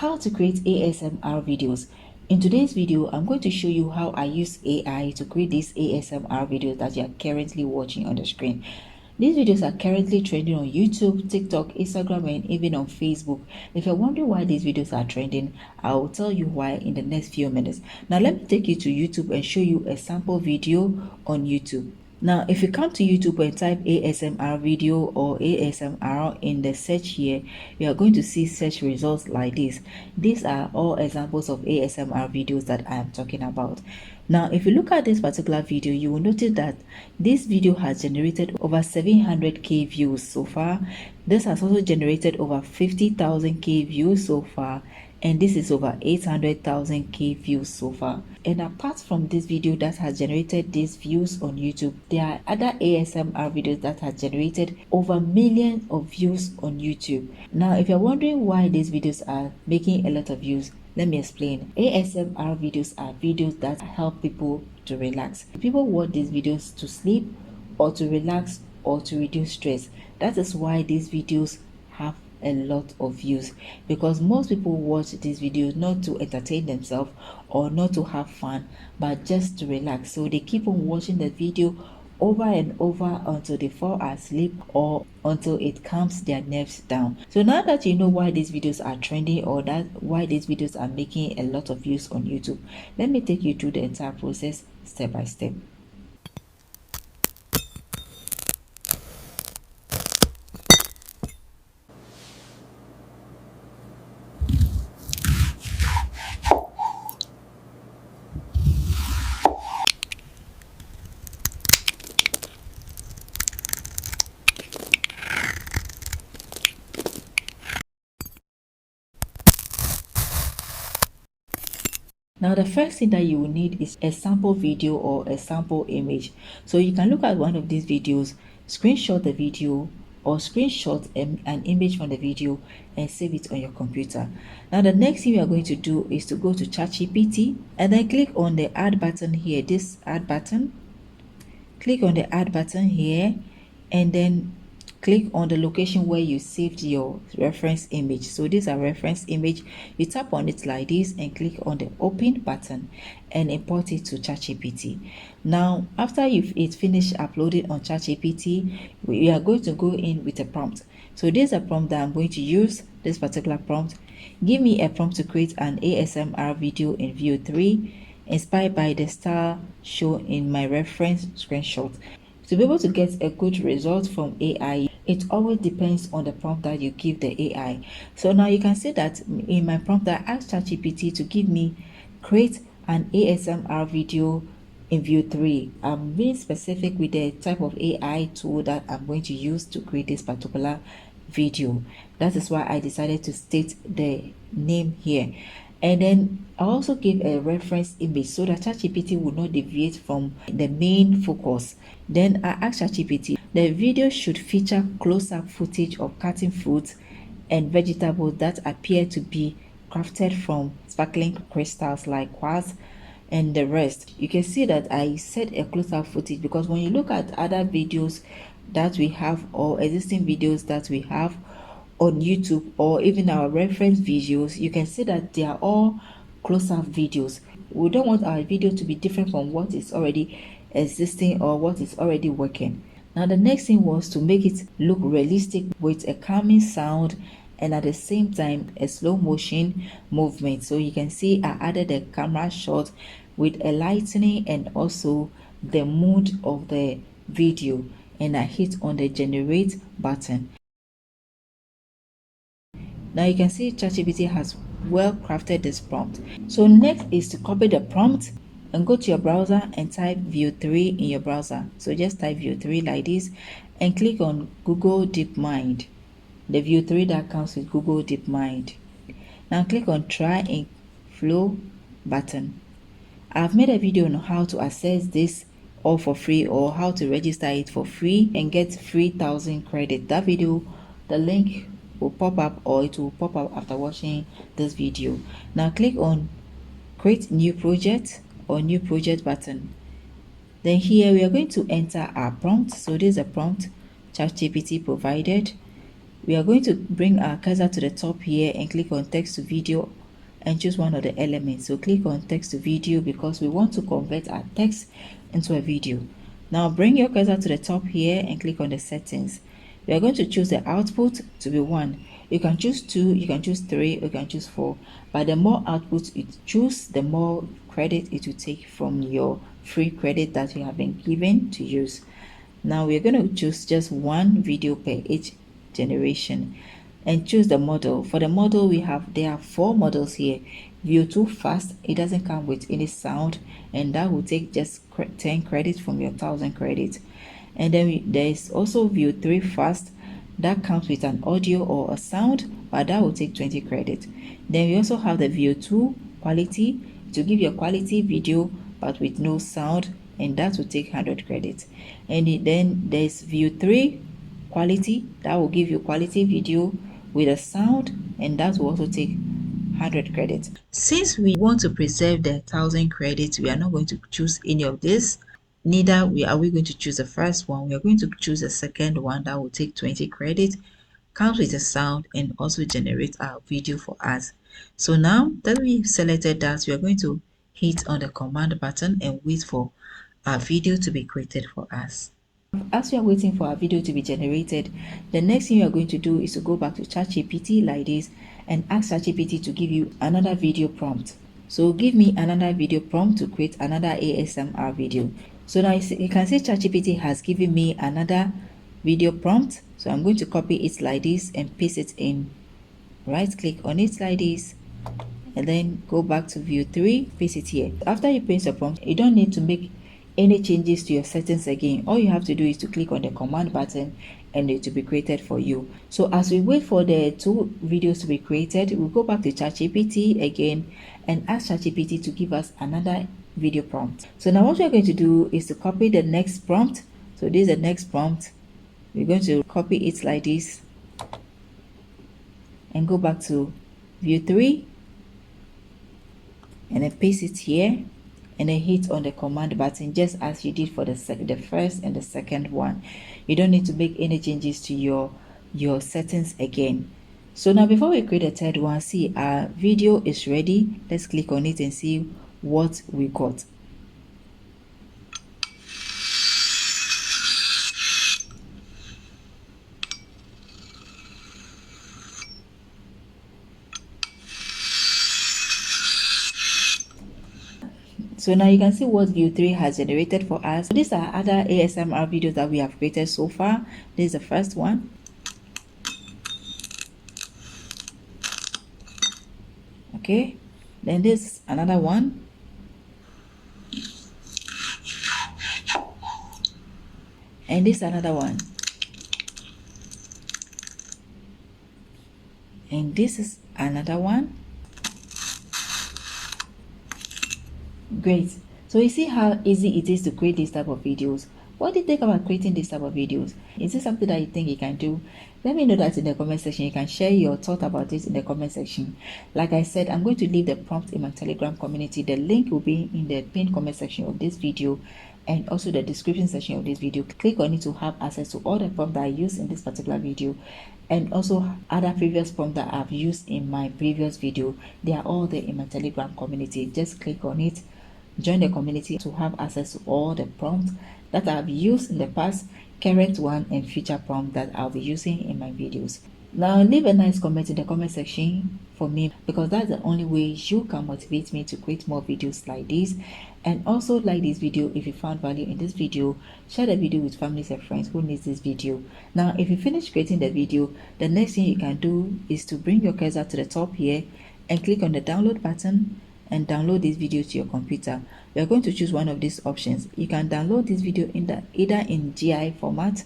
How to create ASMR videos. In today's video, I'm going to show you how I use AI to create these ASMR videos that you are currently watching on the screen. These videos are currently trending on YouTube, TikTok, Instagram, and even on Facebook. If you're wondering why these videos are trending, I will tell you why in the next few minutes. Now, let me take you to YouTube and show you a sample video on YouTube. Now, if you come to YouTube and type ASMR video or ASMR in the search here, you are going to see search results like this. These are all examples of ASMR videos that I am talking about. Now, if you look at this particular video, you will notice that this video has generated over 700k views so far. This has also generated over 50,000k views so far, and this is over 800,000k views so far. And apart from this video that has generated these views on YouTube, there are other ASMR videos that have generated over millions of views on YouTube. Now, if you're wondering why these videos are making a lot of views, let me explain. ASMR videos are videos that help people to relax. People watch these videos to sleep or to relax or to reduce stress. That is why these videos have a lot of views, because most people watch these videos not to entertain themselves or not to have fun, but just to relax. So they keep on watching the video over and over until they fall asleep or until it calms their nerves down. So now that you know why these videos are trending or that why these videos are making a lot of views on YouTube, let me take you through the entire process step by step. Now, the first thing that you will need is a sample video or a sample image. So you can look at one of these videos, screenshot the video or screenshot an image from the video and save it on your computer. Now, the next thing we are going to do is to go to ChatGPT and then click on the add button here, this add button. Click on the add button here and then click on the location where you saved your reference image. So this is a reference image. You tap on it like this and click on the open button and import it to ChatGPT. Now, after it's finished uploading on ChatGPT, we are going to go in with a prompt. So this is a prompt that I'm going to use, this particular prompt. Give me a prompt to create an ASMR video in view 3 inspired by the style shown in my reference screenshot. To be able to get a good result from AI, it always depends on the prompt that you give the AI. So now you can see that in my prompt, I asked ChatGPT to give me create an ASMR video in view 3. I'm being specific with the type of AI tool that I'm going to use to create this particular video. That is why I decided to state the name here. And then I also give a reference image so that ChatGPT will not deviate from the main focus. Then I asked ChatGPT, the video should feature close-up footage of cutting fruits and vegetables that appear to be crafted from sparkling crystals like quartz and the rest. You can see that I set a close-up footage because when you look at other videos that we have or existing videos that we have on YouTube or even our reference videos, you can see that they are all close-up videos. We don't want our video to be different from what is already existing or what is already working. Now, the next thing was to make it look realistic with a calming sound and at the same time a slow motion movement. So you can see I added a camera shot with a lightening and also the mood of the video, and I hit on the generate button. Now you can see ChatGPT has well crafted this prompt. So next is to copy the prompt and go to your browser and type view 3 in your browser. So just type view 3 like this and click on Google DeepMind, the view 3 that comes with Google DeepMind. Now click on try and flow button. I've made a video on how to access this all for free or how to register it for free and get 3,000 credit. That video, the link will pop up or it will pop up after watching this video. Now click on create new project or new project button. Then here we are going to enter our prompt. So this is a prompt ChatGPT provided. we are going to bring our cursor to the top here and click on text to video and choose one of the elements. So click on text to video because we want to convert our text into a video. Now bring your cursor to the top here and click on the settings. We are going to choose the output to be 1. You can choose 2, you can choose 3, you can choose 4. But the more output you choose, the more credit it will take from your free credit that you have been given to use. Now we're going to choose just one video per each generation and choose the model. For the model, there are 4 models here. View 2 fast, it doesn't come with any sound, and that will take just 10 credits from your 1000 credits. And then there is also view 3 fast, that comes with an audio or a sound, but that will take 20 credits. Then we also have the view 2 quality, to give you a quality video but with no sound, and that will take 100 credits. And then there's view 3 quality, that will give you quality video with a sound, and that will also take 100 credits. Since we want to preserve the 1000 credits, we are not going to choose any of this. Neither are we going to choose the first one. We are going to choose the second one that will take 20 credits, comes with a sound, and also generate our video for us. So now that we've selected that, we are going to hit on the command button and wait for our video to be created for us. As we are waiting for our video to be generated, the next thing you are going to do is to go back to ChatGPT like this and ask ChatGPT to give you another video prompt. So give me another video prompt to create another ASMR video. So now you can see ChatGPT has given me another video prompt. So I'm going to copy it like this and paste it in. Right click on it like this and then go back to view 3, paste it here. After you paste the prompt, you don't need to make any changes to your settings again. All you have to do is to click on the command button and it will be created for you. So as we wait for the 2 videos to be created, we'll go back to ChatGPT again and ask ChatGPT to give us another video prompt. So now what we're going to do is to copy the next prompt. So this is the next prompt. We're going to copy it like this and go back to view 3 and then paste it here and then hit on the command button just as you did for the first and the second one. You don't need to make any changes to your settings again. So now before we create a third one, see our video is ready. Let's click on it and see what we got. So now you can see what view 3 has generated for us. So these are other ASMR videos that we have created so far. This is the first one. Okay, then this another one. And this another one. And this is another one. Great. So you see how easy it is to create this type of videos. What do you think about creating this type of videos? Is this something that you think you can do? Let me know that in the comment section. You can share your thought about it in the comment section. Like I said, I'm going to leave the prompt in my Telegram community. The link will be in the pinned comment section of this video and also the description section of this video. Click on it to have access to all the prompts that I use in this particular video and also other previous prompts that I've used in my previous video. They are all there in my Telegram community. Just click on it. Join the community to have access to all the prompts that I've used in the past, current one, and future prompts that I'll be using in my videos. Now leave a nice comment in the comment section for me because that's the only way you can motivate me to create more videos like this. And also like this video if you found value in this video. Share the video with families and friends who needs this video. Now if you finish creating the video, the next thing you can do is to bring your cursor to the top here and click on the download button and download this video to your computer. We are going to choose one of these options. You can download this video either in GI format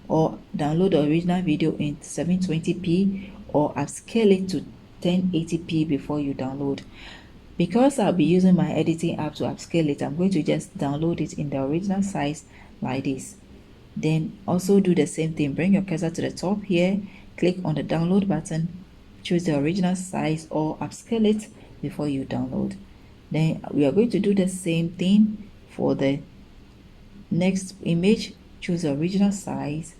or download the original video in 720p or upscale it to 1080p before you download. Because I'll be using my editing app to upscale it, I'm going to just download it in the original size like this. Then also do the same thing. Bring your cursor to the top here, click on the download button, choose the original size or upscale it before you download. Then we are going to do the same thing for the next image. Choose the original size,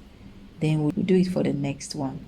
then we'll do it for the next one.